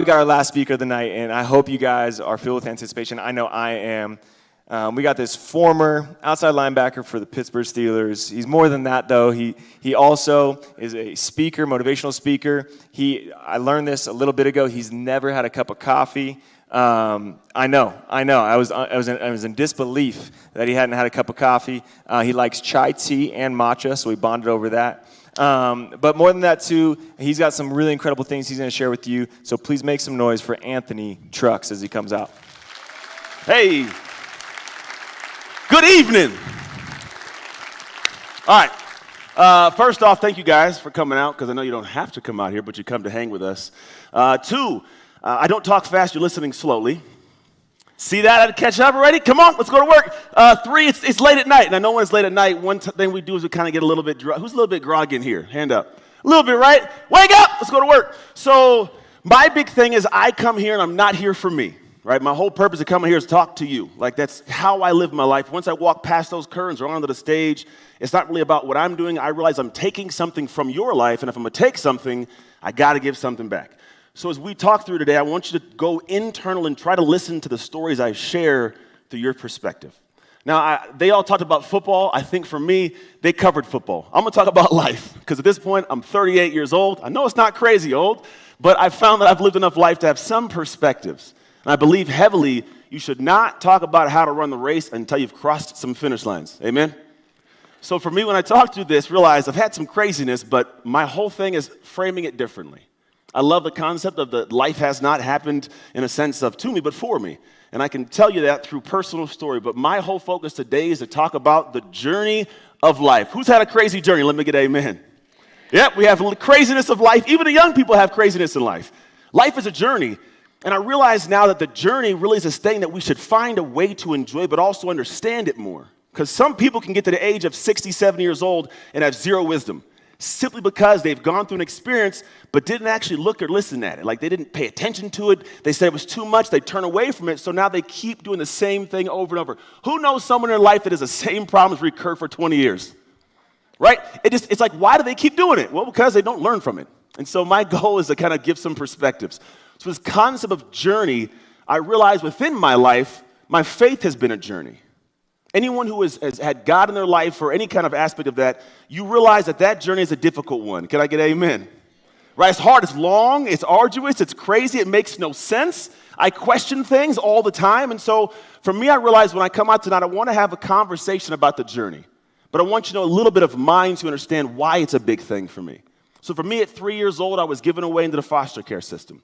We got our last speaker of the night, and I hope you guys are filled with anticipation. I know I am. We got this former outside linebacker for the Pittsburgh Steelers. He's more than that, though. He also is a speaker, motivational speaker. I learned this a little bit ago. He's never had a cup of coffee. I know. I was in disbelief that he hadn't had a cup of coffee. He likes chai tea and matcha, so we bonded over that. But more than that, too, he's got some really incredible things he's going to share with you. So please make some noise for Anthony Trucks as he comes out. Hey. Good evening. All right. First off, thank you guys for coming out, because I know you don't have to come out here, but you come to hang with us. Two, I don't talk fast. You're listening slowly. See that? I had to catch up already? Come on, let's go to work. Three, it's late at night. And I know when it's late at night, one thing we do is we kind of get a little bit who's a little bit groggy in here? Hand up. A little bit, right? Wake up. Let's go to work. So my big thing is I come here and I'm not here for me. Right? My whole purpose of coming here is to talk to you. Like, that's how I live my life. Once I walk past those curtains or onto the stage, it's not really about what I'm doing. I realize I'm taking something from your life, and if I'm going to take something, I got to give something back. So as we talk through today, I want you to go internal and try to listen to the stories I share through your perspective. Now, they all talked about football. I think for me, they covered football. I'm going to talk about life, because at this point, I'm 38 years old. I know it's not crazy old, but I've found that I've lived enough life to have some perspectives. And I believe heavily you should not talk about how to run the race until you've crossed some finish lines. Amen? So for me, when I talk through this, realize I've had some craziness, but my whole thing is framing it differently. I love the concept of the life has not happened in a sense of to me, but for me. And I can tell you that through personal story. But my whole focus today is to talk about the journey of life. Who's had a crazy journey? Let me get amen. Yep, we have craziness of life. Even the young people have craziness in life. Life is a journey. And I realize now that the journey really is this thing that we should find a way to enjoy, but also understand it more. Because some people can get to the age of 60, 70 years old and have zero wisdom, simply because they've gone through an experience, but didn't actually look or listen at it. Like, they didn't pay attention to it. They said it was too much. They turn away from it. So now they keep doing the same thing over and over. Who knows someone in their life that has the same problems recur for 20 years? Right? It's like, why do they keep doing it? Well, because they don't learn from it. And so my goal is to kind of give some perspectives. So this concept of journey, I realize within my life, my faith has been a journey. Anyone who has had God in their life or any kind of aspect of that, you realize that journey is a difficult one. Can I get amen? Right? It's hard, it's long, it's arduous, it's crazy, it makes no sense. I question things all the time. And so for me, I realize when I come out tonight, I want to have a conversation about the journey. But I want you to know a little bit of mine to understand why it's a big thing for me. So for me, at 3 years old, I was given away into the foster care system.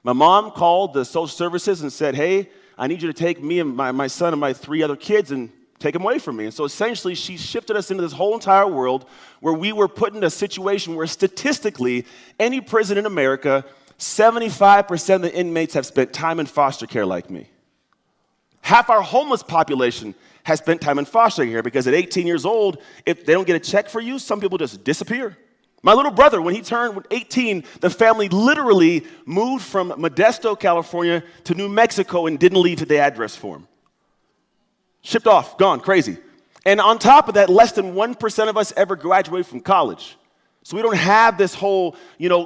My mom called the social services and said, hey, I need you to take me and my son and my 3 other kids and take them away from me. And so essentially, she shifted us into this whole entire world where we were put in a situation where statistically, any prison in America, 75% of the inmates have spent time in foster care like me. Half our homeless population has spent time in foster care because at 18 years old, if they don't get a check for you, some people just disappear. My little brother, when he turned 18, the family literally moved from Modesto, California to New Mexico and didn't leave the address for him. Shipped off, gone, crazy. And on top of that, less than 1% of us ever graduate from college. So we don't have this whole,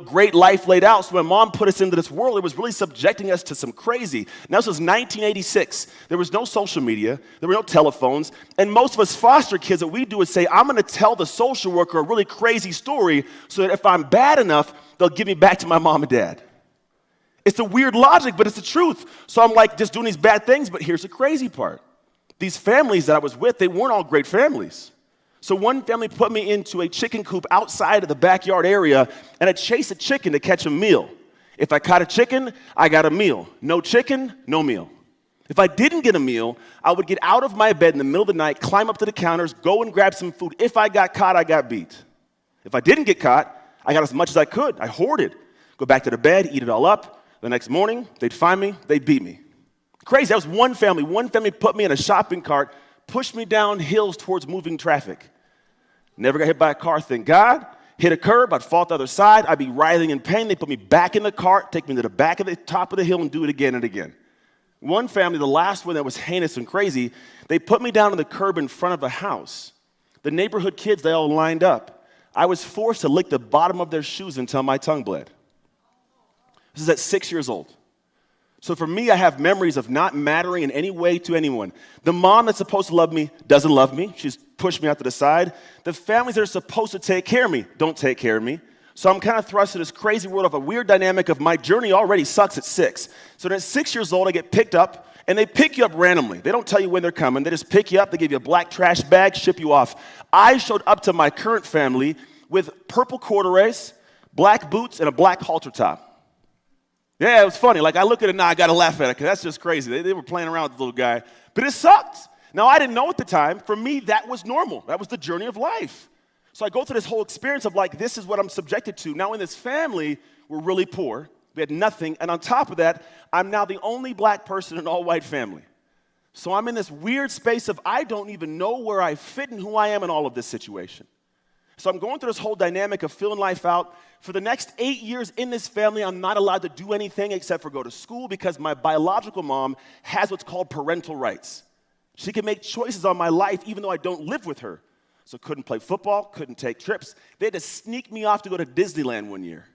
great life laid out. So when mom put us into this world, it was really subjecting us to some crazy. Now, this was 1986. There was no social media. There were no telephones. And most of us foster kids, what we do is say, I'm going to tell the social worker a really crazy story so that if I'm bad enough, they'll give me back to my mom and dad. It's a weird logic, but it's the truth. So I'm like just doing these bad things, but here's the crazy part. These families that I was with, they weren't all great families. So one family put me into a chicken coop outside of the backyard area, and I chased a chicken to catch a meal. If I caught a chicken, I got a meal. No chicken, no meal. If I didn't get a meal, I would get out of my bed in the middle of the night, climb up to the counters, go and grab some food. If I got caught, I got beat. If I didn't get caught, I got as much as I could. I hoarded. Go back to the bed, eat it all up. The next morning, they'd find me, they'd beat me. Crazy, that was one family. One family put me in a shopping cart, pushed me down hills towards moving traffic. Never got hit by a car, thank God. Hit a curb, I'd fall to the other side, I'd be writhing in pain. They put me back in the cart, take me to the back of the top of the hill and do it again and again. One family, the last one that was heinous and crazy, they put me down on the curb in front of a house. The neighborhood kids, they all lined up. I was forced to lick the bottom of their shoes until my tongue bled. This is at 6 years old. So for me, I have memories of not mattering in any way to anyone. The mom that's supposed to love me doesn't love me. She's pushed me out to the side. The families that are supposed to take care of me don't take care of me. So I'm kind of thrust in this crazy world of a weird dynamic of my journey already sucks at 6. So then at 6 years old, I get picked up, and they pick you up randomly. They don't tell you when they're coming. They just pick you up. They give you a black trash bag, ship you off. I showed up to my current family with purple corduroys, black boots, and a black halter top. Yeah, it was funny. Like, I look at it now, I got to laugh at it, because that's just crazy. They were playing around with the little guy. But it sucked. Now, I didn't know at the time. For me, that was normal. That was the journey of life. So I go through this whole experience of, like, this is what I'm subjected to. Now, in this family, we're really poor. We had nothing. And on top of that, I'm now the only black person in an all-white family. So I'm in this weird space of I don't even know where I fit and who I am in all of this situation. So I'm going through this whole dynamic of filling life out. For the next 8 years in this family, I'm not allowed to do anything except for go to school because my biological mom has what's called parental rights. She can make choices on my life even though I don't live with her. So couldn't play football, couldn't take trips. They had to sneak me off to go to Disneyland one year.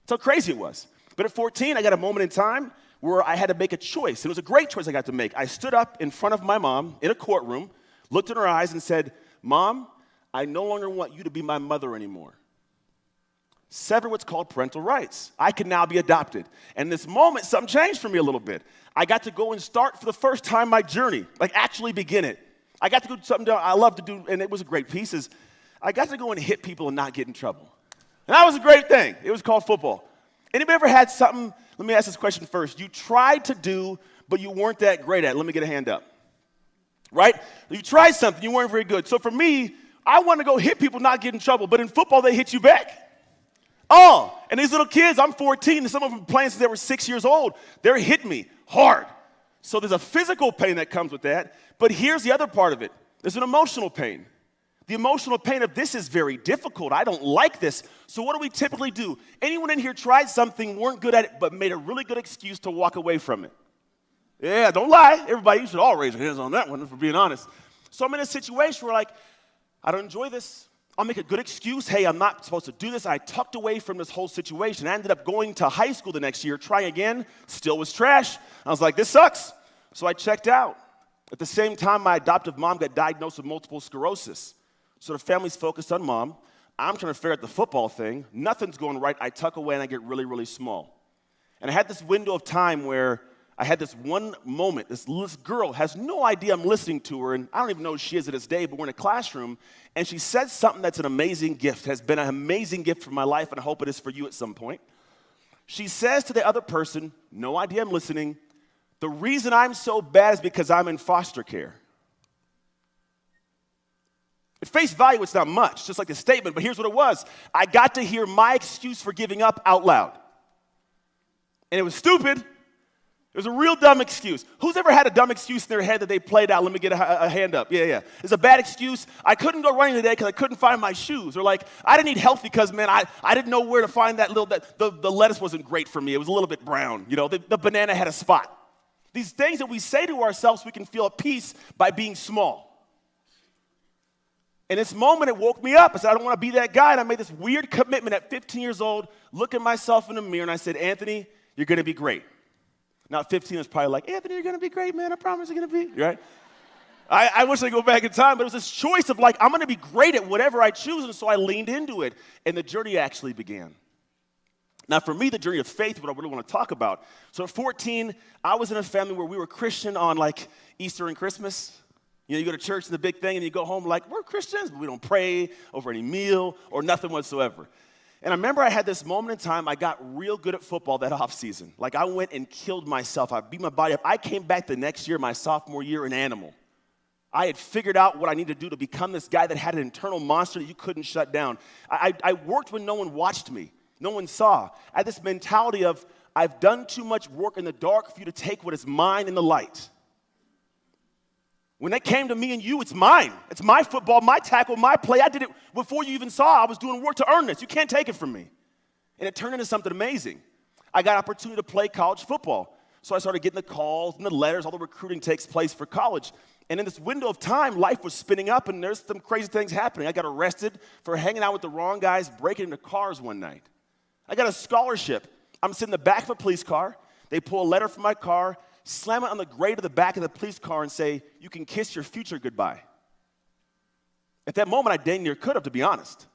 That's how crazy it was. But at 14, I got a moment in time where I had to make a choice. It was a great choice I got to make. I stood up in front of my mom in a courtroom, looked in her eyes and said, "Mom, I no longer want you to be my mother anymore." Sever what's called parental rights. I can now be adopted. And in this moment, something changed for me a little bit. I got to go and start for the first time my journey, like actually begin it. I got to go do something I love to do, and it was a great piece, is I got to go and hit people and not get in trouble. And that was a great thing. It was called football. Anybody ever had something, let me ask this question first, you tried to do, but you weren't that great at it? Let me get a hand up. Right? You tried something, you weren't very good. So for me, I want to go hit people, not get in trouble, but in football, they hit you back. Oh, and these little kids, I'm 14, and some of them playing since they were 6 years old, they're hitting me hard. So there's a physical pain that comes with that, but here's the other part of it. There's an emotional pain. The emotional pain of this is very difficult. I don't like this. So what do we typically do? Anyone in here tried something, weren't good at it, but made a really good excuse to walk away from it? Yeah, don't lie. Everybody, you should all raise your hands on that one, for being honest. So I'm in a situation where, like, I don't enjoy this. I'll make a good excuse. Hey, I'm not supposed to do this. I tucked away from this whole situation. I ended up going to high school the next year, trying again, still was trash. I was like, this sucks. So I checked out. At the same time, my adoptive mom got diagnosed with multiple sclerosis. So the family's focused on mom. I'm trying to figure out the football thing. Nothing's going right. I tuck away and I get really, really small. And I had this window of time where I had this one moment. This girl has no idea I'm listening to her, and I don't even know who she is to this day, but we're in a classroom, and she said something that's an amazing gift, has been an amazing gift for my life, and I hope it is for you at some point. She says to the other person, no idea I'm listening, the reason I'm so bad is because I'm in foster care. At face value, it's not much, just like the statement, but here's what it was. I got to hear my excuse for giving up out loud. And it was stupid. It was a real dumb excuse. Who's ever had a dumb excuse in their head that they played out? Let me get a hand up. Yeah. It's a bad excuse. I couldn't go running today because I couldn't find my shoes. Or like, I didn't eat healthy because, man, I didn't know where to find the lettuce wasn't great for me. It was a little bit brown. You know, the banana had a spot. These things that we say to ourselves, we can feel at peace by being small. In this moment, it woke me up. I said, I don't want to be that guy. And I made this weird commitment at 15 years old, looking myself in the mirror, and I said, Anthony, you're going to be great. Now, at 15, I was probably like, Anthony, you're going to be great, man. I promise you're going to be, right? I wish I could go back in time, but it was this choice of like, I'm going to be great at whatever I choose, and so I leaned into it, and the journey actually began. Now, for me, the journey of faith is what I really want to talk about. So at 14, I was in a family where we were Christian on like Easter and Christmas. You know, you go to church and the big thing, and you go home like, we're Christians, but we don't pray over any meal or nothing whatsoever. And I remember I had this moment in time, I got real good at football that off season. Like I went and killed myself. I beat my body up. I came back the next year, my sophomore year, an animal. I had figured out what I needed to do to become this guy that had an internal monster that you couldn't shut down. I worked when no one watched me. No one saw. I had this mentality of, I've done too much work in the dark for you to take what is mine in the light. When that came to me and you, it's mine. It's my football, my tackle, my play. I did it before you even saw. I was doing work to earn this. You can't take it from me. And it turned into something amazing. I got an opportunity to play college football. So I started getting the calls and the letters. All the recruiting takes place for college. And in this window of time, life was spinning up, and there's some crazy things happening. I got arrested for hanging out with the wrong guys, breaking into cars one night. I got a scholarship. I'm sitting in the back of a police car. They pull a letter from my car, slam it on the grate of the back of the police car and say, you can kiss your future goodbye. At that moment, I dang near could have, to be honest.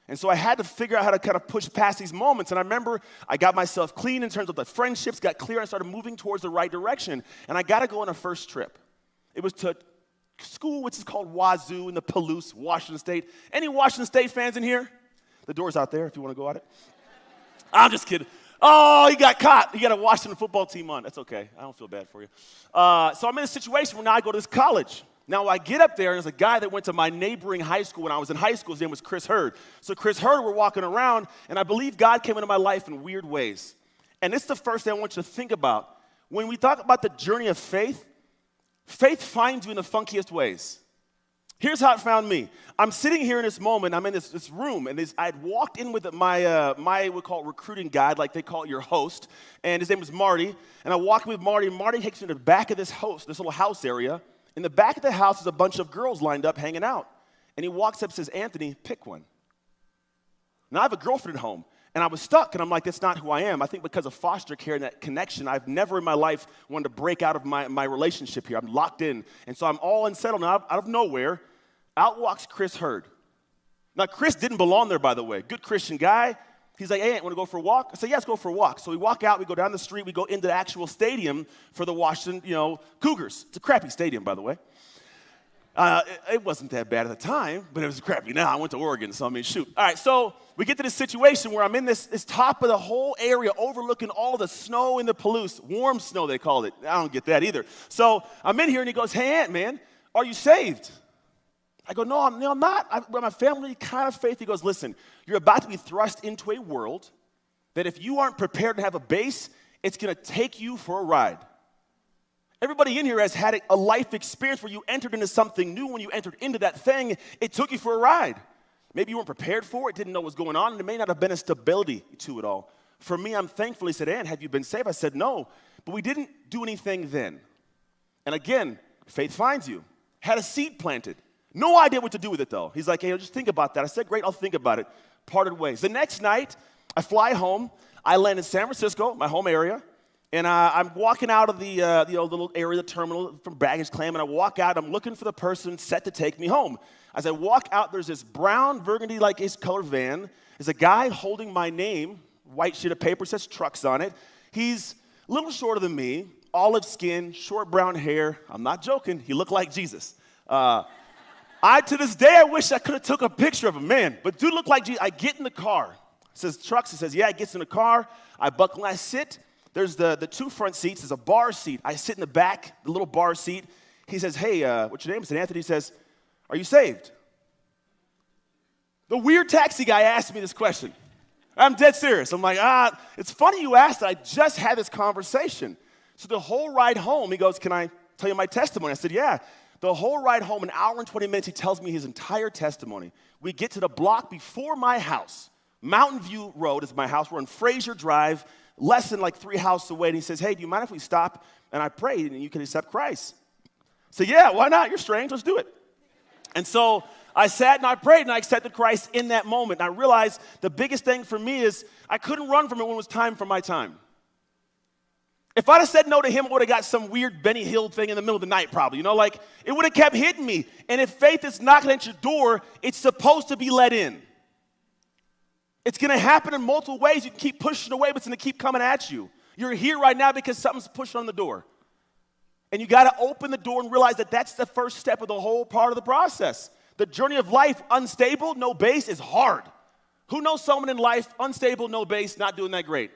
And so I had to figure out how to kind of push past these moments. And I remember I got myself clean in terms of the friendships, got clear, and I started moving towards the right direction. And I got to go on a first trip. It was to school, which is called Wazoo in the Palouse, Washington State. Any Washington State fans in here? The door's out there if you want to go at it. I'm just kidding. Oh, he got caught. He got a Washington football team on. That's okay. I don't feel bad for you. So I'm in a situation where now I go to this college. Now I get up there, and there's a guy that went to my neighboring high school when I was in high school. His name was Chris Hurd. So Chris Hurd, we're walking around, and I believe God came into my life in weird ways. And this is the first thing I want you to think about. When we talk about the journey of faith, faith finds you in the funkiest ways. Here's how it found me. I'm sitting here in this moment. I'm in this room, and I had walked in with my we call it recruiting guide, like they call it your host, and his name was Marty. And I walked with Marty, and Marty takes me to the back of this little house area. In the back of the house is a bunch of girls lined up hanging out. And he walks up and says, Anthony, pick one. Now, I have a girlfriend at home, and I was stuck, and I'm like, that's not who I am. I think because of foster care and that connection, I've never in my life wanted to break out of my relationship here. I'm locked in, and so I'm all unsettled. Now, out of nowhere, out walks Chris Hurd. Now, Chris didn't belong there, by the way. Good Christian guy. He's like, hey, want to go for a walk? I said, yeah, let's go for a walk. So we walk out, we go down the street, we go into the actual stadium for the Washington, Cougars. It's a crappy stadium, by the way. It wasn't that bad at the time, but it was crappy now. I went to Oregon, so I mean, shoot. All right, so we get to this situation where I'm in this top of the whole area overlooking all the snow in the Palouse. Warm snow, they called it. I don't get that either. So I'm in here, and he goes, hey, Ant, man, are you saved? I go, no, I'm not. My family kind of faith. He goes, listen, you're about to be thrust into a world that if you aren't prepared to have a base, it's going to take you for a ride. Everybody in here has had a life experience where you entered into something new. When you entered into that thing, it took you for a ride. Maybe you weren't prepared for it, didn't know what was going on, and there may not have been a stability to it all. For me, I'm thankful. He said, Ann, have you been saved? I said, no, but we didn't do anything then. And again, faith finds you. Had a seed planted. No idea what to do with it, though. He's like, hey, just think about that. I said, great, I'll think about it. Parted ways. The next night, I fly home. I land in San Francisco, my home area, and I'm walking out of the little area, the terminal from baggage claim, and I walk out. I'm looking for the person set to take me home. As I walk out, there's this brown, burgundy-like color van. There's a guy holding my name, white sheet of paper, says trucks on it. He's a little shorter than me, olive skin, short brown hair. I'm not joking. He looked like Jesus. To this day, I wish I could have took a picture of him, man. But dude looked like Jesus. I get in the car. It says trucks. He says, yeah, he gets in the car. I buckle and I sit. There's the two front seats. There's a bar seat. I sit in the back, the little bar seat. He says, hey, what's your name? I said, Anthony. He says, are you saved? The weird taxi guy asked me this question. I'm dead serious. I'm like, it's funny you asked that. I just had this conversation. So the whole ride home, he goes, can I tell you my testimony? I said, yeah. The whole ride home, an hour and 20 minutes, he tells me his entire testimony. We get to the block before my house. Mountain View Road is my house. We're on Fraser Drive, less than like 3 houses away. And he says, hey, do you mind if we stop and I pray and you can accept Christ? I said, yeah, why not? You're strange. Let's do it. And so I sat and I prayed and I accepted Christ in that moment. And I realized the biggest thing for me is I couldn't run from it when it was time for my time. If I'd have said no to him, I would have got some weird Benny Hill thing in the middle of the night probably. It would have kept hitting me. And if faith is knocking at your door, it's supposed to be let in. It's going to happen in multiple ways. You can keep pushing away, but it's going to keep coming at you. You're here right now because something's pushing on the door. And you got to open the door and realize that that's the first step of the whole part of the process. The journey of life, unstable, no base, is hard. Who knows someone in life, unstable, no base, not doing that great?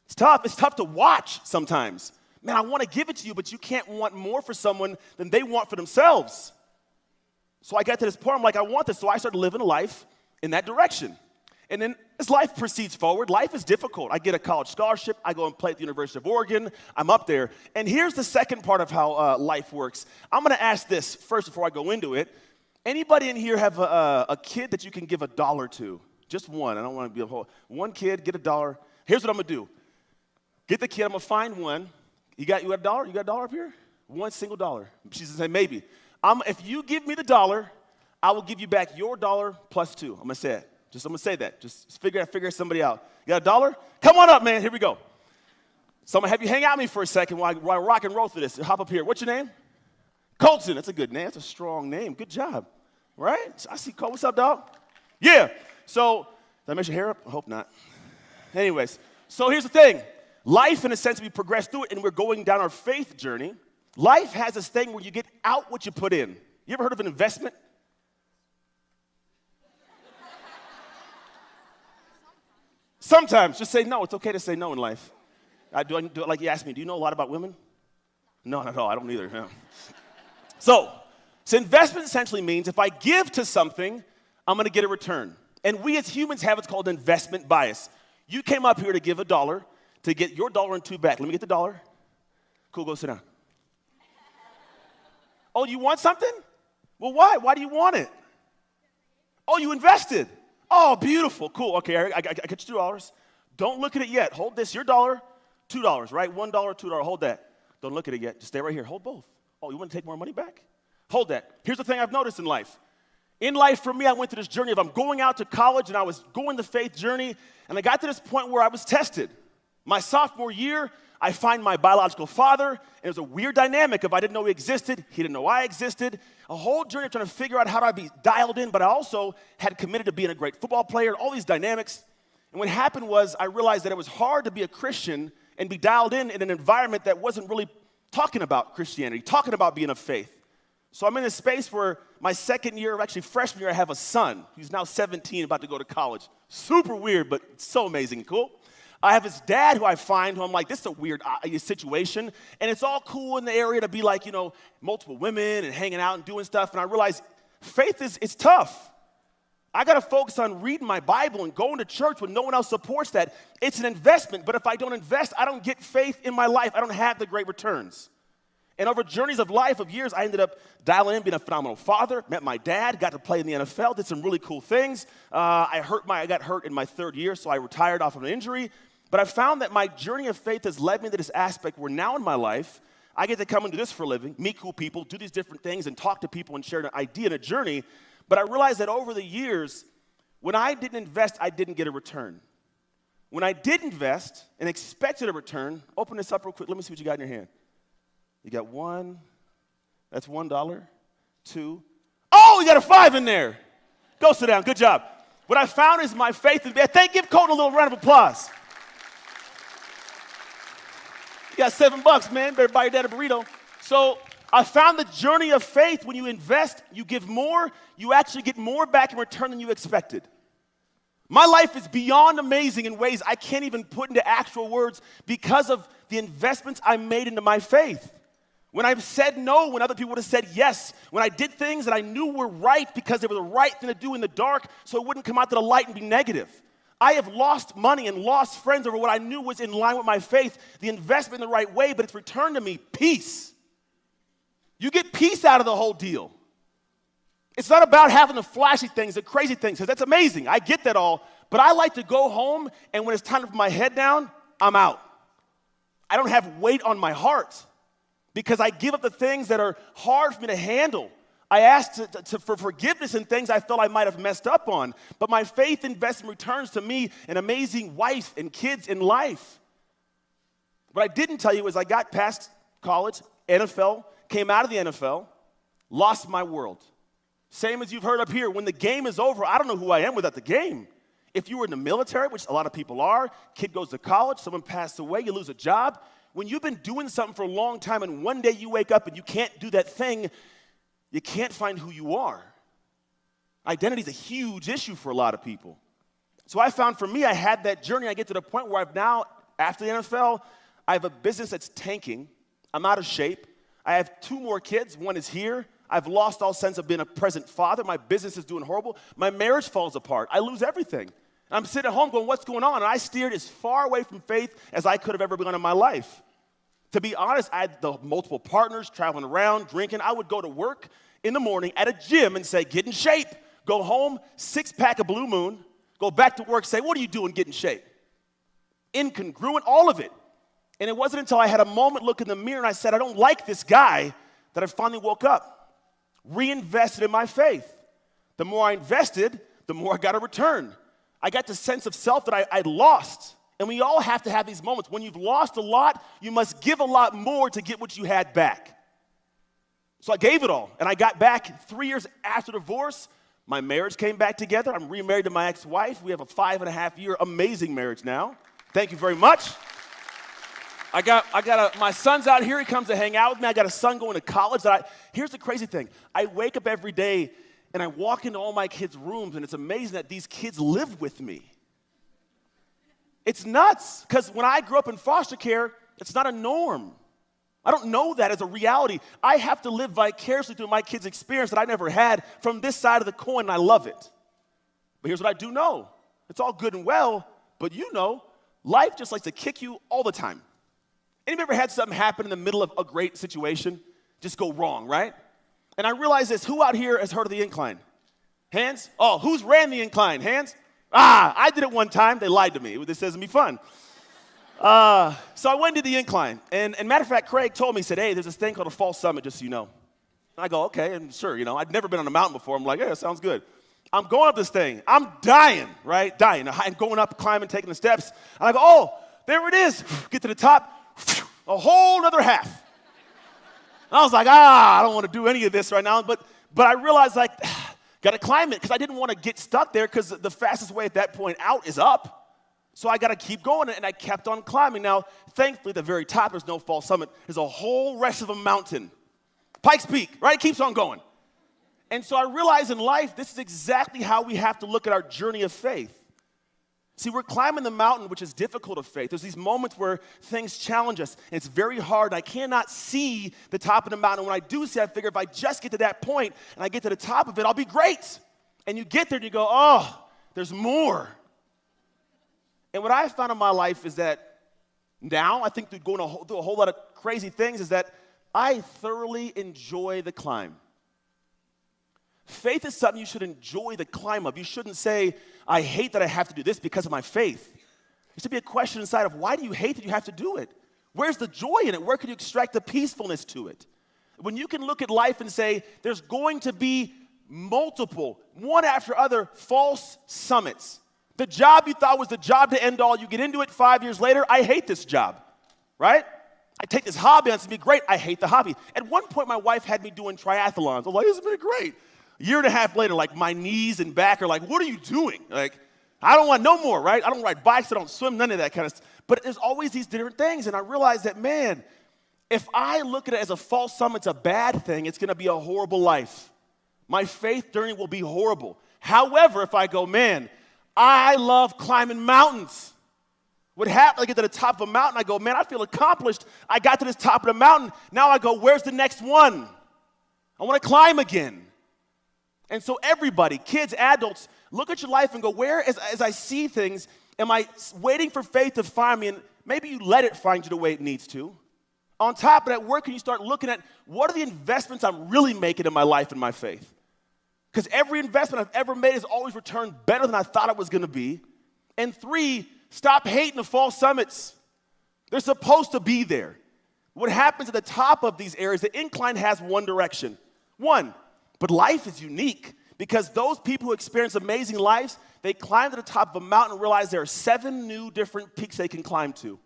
It's tough. It's tough to watch sometimes. Man, I want to give it to you, but you can't want more for someone than they want for themselves. So I got to this point, I'm like, I want this. So I started living a life in that direction. And then as life proceeds forward, life is difficult. I get a college scholarship. I go and play at the University of Oregon. I'm up there. And here's the second part of how life works. I'm going to ask this first before I go into it. Anybody in here have a kid that you can give $1 to? Just one. I don't want to be a whole. One kid, get $1. Here's what I'm going to do. Get the kid. I'm going to find one. You got $1? You got $1 up here? One single dollar. She's going to say, maybe. If you give me the $1, I will give you back your $1 plus 2. I'm going to say it. I'm going to say that. Just figure somebody out. You got $1? Come on up, man. Here we go. So I'm going to have you hang out with me for a second while I rock and roll through this. Hop up here. What's your name? Colton. That's a good name. That's a strong name. Good job. Right? I see Cole. What's up, dog? Yeah. So, did I mess your hair up? I hope not. Anyways, so here's the thing. Life, in a sense, we progress through it, and we're going down our faith journey. Life has this thing where you get out what you put in. You ever heard of an investment? Sometimes. Just say no. It's okay to say no in life. Do it like you asked me. Do you know a lot about women? No, not at all. I don't either. No. So investment essentially means if I give to something, I'm going to get a return. And we as humans have what's called investment bias. You came up here to give $1 to get your $1.02 back. Let me get the $1. Cool, go sit down. Oh, you want something? Well, why? Why do you want it? Oh, you invested. Oh, beautiful. Cool. Okay, I got you $2. Don't look at it yet. Hold this. Your $1, $2, right? $1, $2. Hold that. Don't look at it yet. Just stay right here. Hold both. Oh, you want to take more money back? Hold that. Here's the thing I've noticed in life. In life, for me, I went through this journey of I'm going out to college, and I was going the faith journey, and I got to this point where I was tested. My sophomore year, I find my biological father, and it was a weird dynamic of I didn't know he existed, he didn't know I existed. A whole journey of trying to figure out how do I be dialed in, but I also had committed to being a great football player, all these dynamics. And what happened was I realized that it was hard to be a Christian and be dialed in an environment that wasn't really talking about Christianity, talking about being of faith. So I'm in a space where my second year, actually freshman year, I have a son. He's now 17, about to go to college. Super weird, but so amazing and cool. I have his dad who I find, who I'm like, this is a weird situation. And it's all cool in the area to be like, multiple women and hanging out and doing stuff. And I realize faith it's tough. I got to focus on reading my Bible and going to church when no one else supports that. It's an investment, but if I don't invest, I don't get faith in my life. I don't have the great returns. And over journeys of life, of years, I ended up dialing in, being a phenomenal father, met my dad, got to play in the NFL, did some really cool things. I got hurt in my third year, so I retired off of an injury. But I found that my journey of faith has led me to this aspect where now in my life, I get to come and do this for a living, meet cool people, do these different things, and talk to people and share an idea and a journey. But I realized that over the years, when I didn't invest, I didn't get a return. When I did invest and expected a return, open this up real quick. Let me see what you got in your hand. You got one. That's $1. Two. Oh, you got a 5 in there. Go sit down. Good job. What I found is my faith in faith. Give Colton a little round of applause. You got $7, man. Better buy your dad a burrito. So I found the journey of faith. When you invest, you give more, you actually get more back in return than you expected. My life is beyond amazing in ways I can't even put into actual words because of the investments I made into my faith. When I've said no, when other people would have said yes, when I did things that I knew were right because they were the right thing to do in the dark so it wouldn't come out to the light and be negative. I have lost money and lost friends over what I knew was in line with my faith, the investment in the right way, but it's returned to me peace. You get peace out of the whole deal. It's not about having the flashy things, the crazy things, because that's amazing. I get that all, but I like to go home, and when it's time to put my head down, I'm out. I don't have weight on my heart because I give up the things that are hard for me to handle. I asked for forgiveness in things I felt I might have messed up on, but my faith investment returns to me an amazing wife and kids in life. What I didn't tell you is I got past college, NFL, came out of the NFL, lost my world. Same as you've heard up here, when the game is over, I don't know who I am without the game. If you were in the military, which a lot of people are, kid goes to college, someone passed away, you lose a job. When you've been doing something for a long time and one day you wake up and you can't do that thing, you can't find who you are. Identity is a huge issue for a lot of people. So I found for me, I had that journey. I get to the point where I've now, after the NFL, I have a business that's tanking. I'm out of shape. I have 2 more kids. One is here. I've lost all sense of being a present father. My business is doing horrible. My marriage falls apart. I lose everything. And I'm sitting at home going, what's going on? And I steered as far away from faith as I could have ever gone in my life. To be honest, I had the multiple partners traveling around, drinking. I would go to work in the morning at a gym and say, get in shape. Go home, 6-pack of Blue Moon. Go back to work, say, what are you doing, get in shape? Incongruent, all of it. And it wasn't until I had a moment look in the mirror and I said, I don't like this guy, that I finally woke up, reinvested in my faith. The more I invested, the more I got to return. I got the sense of self that I'd lost. And we all have to have these moments. When you've lost a lot, you must give a lot more to get what you had back. So I gave it all, and I got back 3 years after divorce. My marriage came back together. I'm remarried to my ex-wife. We have a 5.5-year amazing marriage now. Thank you very much. My son's out here. He comes to hang out with me. I got a son going to college. Here's the crazy thing. I wake up every day, and I walk into all my kids' rooms, and it's amazing that these kids live with me. It's nuts, because when I grew up in foster care, it's not a norm. I don't know that as a reality. I have to live vicariously through my kids' experience that I never had from this side of the coin, and I love it. But here's what I do know. It's all good and well, but you know, life just likes to kick you all the time. Anybody ever had something happen in the middle of a great situation? Just go wrong, right? And I realize this. Who out here has heard of the incline? Hands? Oh, who's ran the incline? Hands? I did it one time. They lied to me. This doesn't be fun. So I went to the incline. And matter of fact, Craig told me, he said, hey, there's this thing called a false summit, just so you know. And I go, okay, and sure, I'd never been on a mountain before. I'm like, yeah, that sounds good. I'm going up this thing. I'm dying, right? Dying. I'm going up, climbing, taking the steps. And I go, oh, there it is. Get to the top. A whole other half. And I was like, I don't want to do any of this right now. But I realized, got to climb it, because I didn't want to get stuck there, because the fastest way at that point out is up. So I got to keep going, and I kept on climbing. Now, thankfully, at the very top, there's no false summit. There's a whole rest of a mountain. Pikes Peak, right? It keeps on going. And so I realized in life, this is exactly how we have to look at our journey of faith. See, we're climbing the mountain, which is difficult of faith. There's these moments where things challenge us, and it's very hard. I cannot see the top of the mountain. When I do see, I figure if I just get to that point and I get to the top of it, I'll be great. And you get there and you go, oh, there's more. And what I found in my life is that now, I think through going through a whole lot of crazy things, is that I thoroughly enjoy the climb. Faith is something you should enjoy the climb of. You shouldn't say, I hate that I have to do this because of my faith. There should be a question inside of, why do you hate that you have to do it? Where's the joy in it? Where can you extract the peacefulness to it? When you can look at life and say, there's going to be multiple, one after other, false summits. The job you thought was the job to end all, you get into it 5 years later, I hate this job, right? I take this hobby on, it's going to be great. I hate the hobby. At one point, my wife had me doing triathlons. I was like, this has been great. A year and a half later, my knees and back are like, what are you doing? I don't want no more, right? I don't ride bikes, I don't swim, none of that kind of stuff. But there's always these different things, and I realized that, man, if I look at it as a false summit's a bad thing, it's going to be a horrible life. My faith journey will be horrible. However, if I go, man, I love climbing mountains. What happened, I get to the top of a mountain, I go, man, I feel accomplished. I got to this top of the mountain. Now I go, where's the next one? I want to climb again. And so everybody, kids, adults, look at your life and go, where, as I see things, am I waiting for faith to find me? And maybe you let it find you the way it needs to. On top of that, where can you start looking at what are the investments I'm really making in my life and my faith? Because every investment I've ever made has always returned better than I thought it was going to be. And 3, stop hating the false summits. They're supposed to be there. What happens at the top of these areas, the incline has one direction. But life is unique, because those people who experience amazing lives, they climb to the top of a mountain and realize there are 7 new different peaks they can climb to.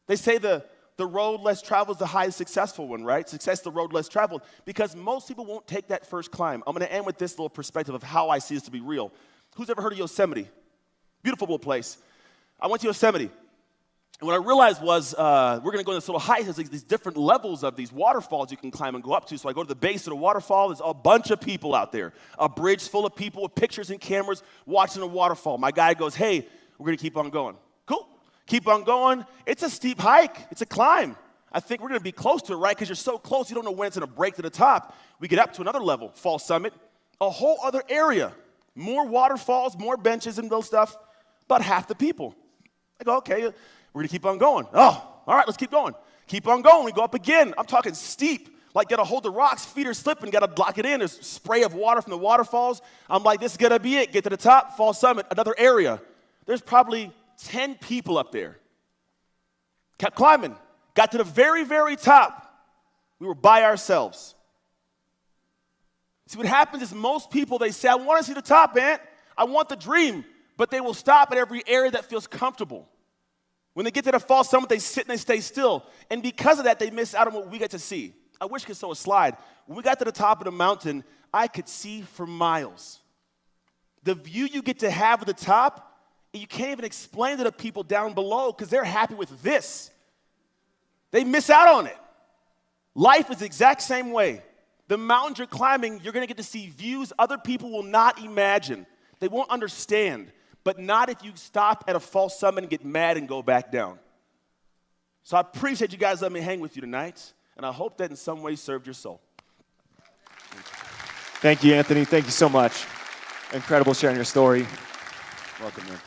They say the road less traveled is the highest successful one, right? Success is the road less traveled, because most people won't take that first climb. I'm going to end with this little perspective of how I see this to be real. Who's ever heard of Yosemite? Beautiful little place. I went to Yosemite. And what I realized was we're going to go on this little hike. There's these different levels of these waterfalls you can climb and go up to. So I go to the base of the waterfall. There's a bunch of people out there. A bridge full of people with pictures and cameras watching the waterfall. My guy goes, hey, we're going to keep on going. Cool. Keep on going. It's a steep hike. It's a climb. I think we're going to be close to it, right? Because you're so close, you don't know when it's going to break to the top. We get up to another level, false summit, a whole other area. More waterfalls, more benches and those stuff, about half the people. I go, okay, we're going to keep on going. Oh, all right, let's keep going. Keep on going. We go up again. I'm talking steep. Got to hold the rocks. Feet are slipping. Got to block it in. There's spray of water from the waterfalls. I'm like, this is going to be it. Get to the top, false summit, another area. There's probably 10 people up there. Kept climbing. Got to the very, very top. We were by ourselves. See, what happens is most people, they say, I want to see the top, Aunt. I want the dream, but they will stop at every area that feels comfortable. When they get to the false summit, they sit and they stay still. And because of that, they miss out on what we get to see. I wish I could show a slide. When we got to the top of the mountain, I could see for miles. The view you get to have at the top, you can't even explain to the people down below because they're happy with this. They miss out on it. Life is the exact same way. The mountains you're climbing, you're going to get to see views other people will not imagine. They won't understand, but not if you stop at a false summit and get mad and go back down. So I appreciate you guys letting me hang with you tonight, and I hope that in some way served your soul. Thank you, Anthony. Thank you so much. Incredible sharing your story. Welcome, man.